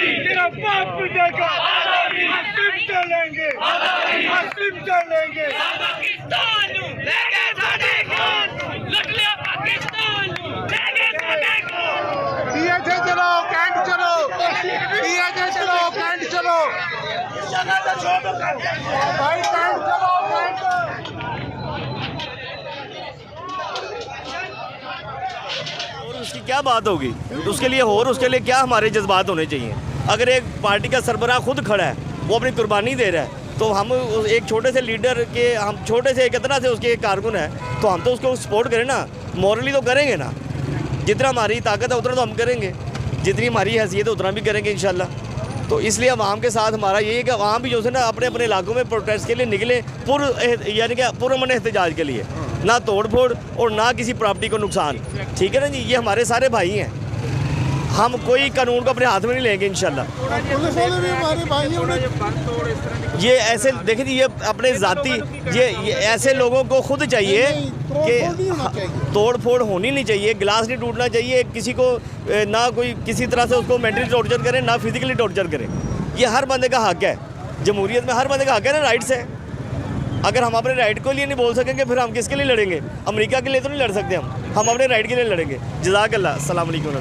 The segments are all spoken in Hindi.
तेरा बाप पिटेगा, मुस्लिम चलेंगे, मुस्लिम चलेंगे। पाकिस्तान लेके साडे खान, लुट लिया पाकिस्तान लेके साडे खान। पीएचए चलो, कैंट चलो, पीएचए चलो, कैंट चलो, भाई कैंट चलो, कैंट। उसकी क्या बात होगी, उसके लिए और उसके लिए क्या हमारे जज्बात होने चाहिए। अगर एक पार्टी का सरबराह खुद खड़ा है, वो अपनी कुर्बानी दे रहा है, तो हम एक छोटे से लीडर के, हम छोटे से कितना से उसके कारकुन है, तो हम तो उसको सपोर्ट करें ना, मॉरली तो करेंगे ना। जितना हमारी ताकत है उतना तो हम करेंगे, जितनी हमारी हैसियत है उतना भी करेंगे इंशाल्लाह। तो इसलिए अवाम के साथ हमारा ये है कि अवाम भी जो है ना अपने अपने इलाकों में प्रोटेस्ट के लिए निकले, यानी कि पुरअमन एहतजाज के लिए, ना तोड़ फोड़ और ना किसी प्रॉपर्टी को नुकसान। ठीक है ना जी, ये हमारे सारे भाई हैं, हम कोई कानून को अपने हाथ में नहीं लेंगे इंशाल्लाह। पुलिस वाले भी हमारे भाई हैं। ये ऐसे देखिए जी, ये अपने ज़ाती ये ऐसे लोगों को खुद चाहिए कि तोड़ फोड़ होनी नहीं चाहिए, गिलास नहीं टूटना चाहिए, किसी को ना कोई किसी तरह से उसको मेंटली टॉर्चर करे, ना फिजिकली टॉर्चर करे। ये हर बंदे का हक है, जमहूरियत में हर बंदे का हक है ना, राइट्स है। अगर हम अपने राइट के लिए नहीं बोल सकेंगे, फिर हम किसके लिए लड़ेंगे? अमेरिका के लिए तो नहीं लड़ सकते हम अपने राइट के लिए लड़ेंगे। जज़ाकल्लाह, अस्सलाम वालेकुम।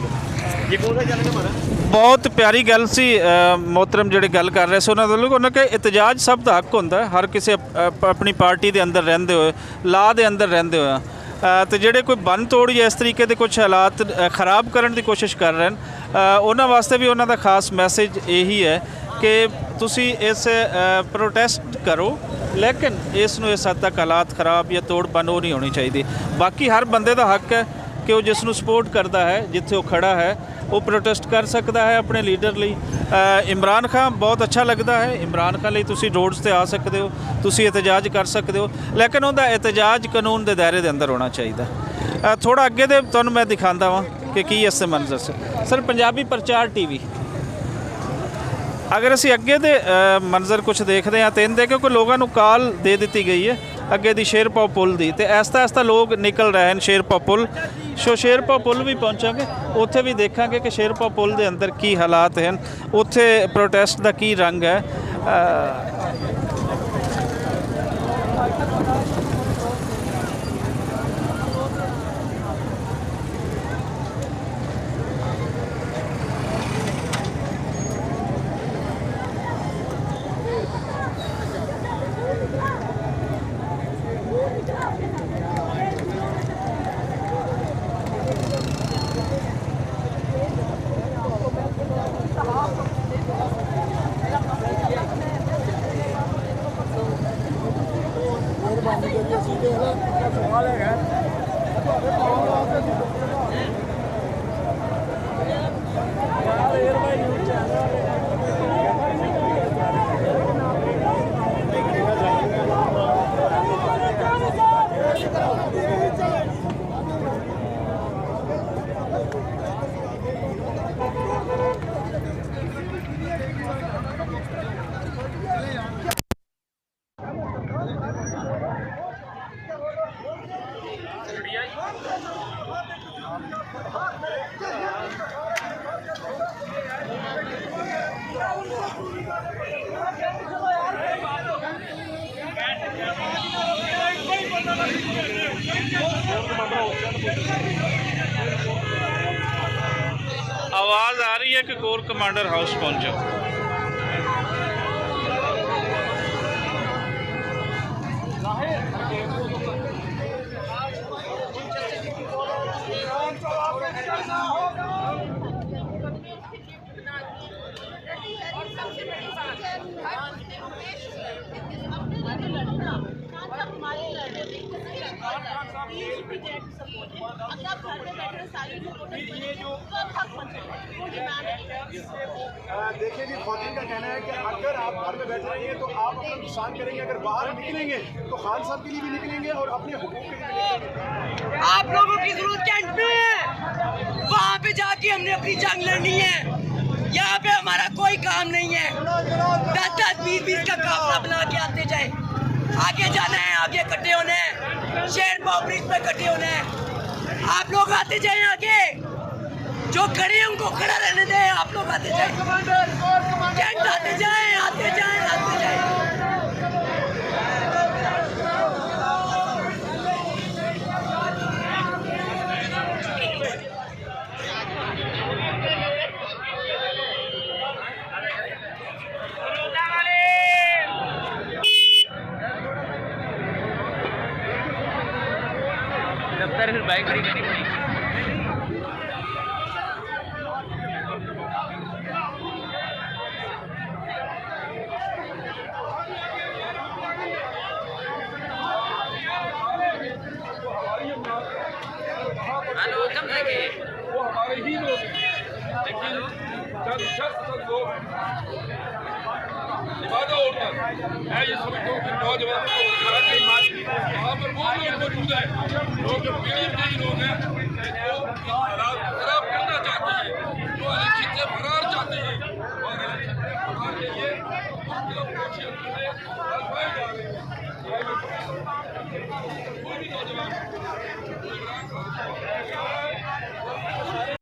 ये कौन सा चैनल हमारा? बहुत प्यारी गल सी मोहतरम ਜਿਹੜੇ ਗੱਲ ਕਰ ਰਹੇ ਸੀ ਉਹਨਾਂ ਦੇ ਲੋਕ ਉਹਨਾਂ ਕਿ ਇਤਜਾਜ ਸਭ ਦਾ ਹੱਕ ਹੁੰਦਾ ਹੈ, ਹਰ ਕਿਸੇ ਆਪਣੀ ਪਾਰਟੀ ਦੇ ਅੰਦਰ ਰਹਿੰਦੇ ਹੋਏ, ਲਾ ਦੇ ਅੰਦਰ ਰਹਿੰਦੇ ਹੋਏ, ਤੇ ਜਿਹੜੇ ਕੋਈ ਬੰਨ ਤੋੜ ਜਾਂ ਇਸ ਤਰੀਕੇ ਦੇ ਕੁਝ ਹਾਲਾਤ ਖਰਾਬ ਕਰਨ ਦੀ ਕੋਸ਼ਿਸ਼ ਕਰ ਰਹੇ ਨੇ, ਉਹਨਾਂ ਵਾਸਤੇ ਵੀ ਉਹਨਾਂ ਦਾ ਖਾਸ ਮੈਸੇਜ ਇਹੀ ਹੈ ਕਿ ਤੁਸੀਂ ਇਸ ਪ੍ਰੋਟੈਸਟ ਕਰੋ, ਲੇਕਿਨ ਇਸ ਨੂੰ ਇਸ ਹੱਦ ਤੱਕ ਹਾਲਾਤ ਖਰਾਬ ਜਾਂ ਤੋੜ ਭੰਨ ਉਹ ਨਹੀਂ ਹੋਣੀ ਚਾਹੀਦੀ। ਬਾਕੀ ਹਰ ਬੰਦੇ ਦਾ ਹੱਕ ਹੈ ਕਿ ਉਹ ਜਿਸ ਨੂੰ ਸਪੋਰਟ ਕਰਦਾ ਹੈ, ਜਿੱਥੇ ਉਹ ਖੜਾ ਹੈ, ਉਹ ਪ੍ਰੋਟੈਸਟ ਕਰ ਸਕਦਾ ਹੈ ਆਪਣੇ ਲੀਡਰ ਲਈ। ਇਮਰਾਨ ਖਾਨ ਬਹੁਤ ਅੱਛਾ ਲੱਗਦਾ ਹੈ, ਇਮਰਾਨ ਖਾਨ ਲਈ ਤੁਸੀਂ ਰੋਡਸ 'ਤੇ ਆ ਸਕਦੇ ਹੋ, ਤੁਸੀਂ ਇਤਜਾਜ ਕਰ ਸਕਦੇ ਹੋ, ਲੇਕਿਨ ਉਹਦਾ ਇਤਜਾਜ ਕਾਨੂੰਨ ਦੇ ਦਾਇਰੇ ਦੇ ਅੰਦਰ ਹੋਣਾ ਚਾਹੀਦਾ। ਥੋੜ੍ਹਾ ਅੱਗੇ ਦੇ ਤੁਹਾਨੂੰ ਮੈਂ ਦਿਖਾਉਂਦਾ ਵਾਂ ਕਿ ਕੀ ਇਸ ਮੰਜ਼ਰ ਸਰ ਪੰਜਾਬੀ ਪ੍ਰਚਾਰ TV। ਅਗਰ ਅਸੀਂ ਅੱਗੇ ਦੇ ਮੰਜ਼ਰ ਕੁਛ ਦੇਖਦੇ ਹਾਂ ਤਾਂ ਇਹਦੇ ਕਿਉਂਕਿ ਲੋਕਾਂ ਨੂੰ ਕਾਲ ਦੇ ਦਿੱਤੀ ਗਈ ਹੈ ਅੱਗੇ ਦੀ ਸ਼ੇਰਪਾਓ ਪੁੱਲ ਦੀ, ਤੇ ਐਸਤਾ ਐਸਤਾ ਲੋਕ ਨਿਕਲ ਰਹੇ ਹਨ ਸ਼ੇਰਪਾਓ ਪੁੱਲ। ਸੋ ਸ਼ੇਰਪਾਓ ਪੁੱਲ ਵੀ ਪਹੁੰਚਾਂਗੇ, ਉੱਥੇ ਵੀ ਦੇਖਾਂਗੇ ਕਿ ਸ਼ੇਰਪਾਓ ਪੁੱਲ ਦੇ ਅੰਦਰ ਕੀ ਹਾਲਾਤ ਹਨ, ਉੱਥੇ ਪ੍ਰੋਟੈਸਟ ਦਾ ਕੀ ਰੰਗ ਹੈ। आवाज़ आ रही है कि कोर कमांडर हाउस पहुंचो। देखिए जी, खौतीन का कहना है कि अगर आप घर में बैठे रहेंगे तो आप अपना नुकसान करेंगे, अगर बाहर निकलेंगे तो खान साहब के लिए भी निकलेंगे और अपने हुकूक के लिए भी निकलेंगे। आप लोगों की जरूरत कैंट में है, वहाँ पे जाके हमने अपनी जंग लड़नी है, यहाँ पे हमारा कोई काम नहीं है। 10-10, 20-20 का काफला बना के आते जाए, आगे जाना है, आगे इकट्ठे होना है, शेरपाओ ब्रिज पे इकट्ठे होना है। आप लोग आते जाए आगे, जो खड़े हैं उनको खड़ा रहने दें, आप लोग आते जाए। एजेंट आते जाए आते जाए आते जाए। दफ्तर फिर बाइक खड़ी करनी पड़ी। हेलो कब तक है? वो हमारे ही लोग हैं, लेकिन चंद लोग इबादत होता मैं ये समझता हूँ कि नौजवानों को वहाँ पर वो लोग मौजूद हैं जो पीड़ित नहीं लोग हैं जो हालात खराब करना चाहते हैं, जो इलेक्शन से फरार चाहते हैं और इलेक्शन से फरार के लिए मुख्तलिफ कोशिशें आजमाई जा रही हैं।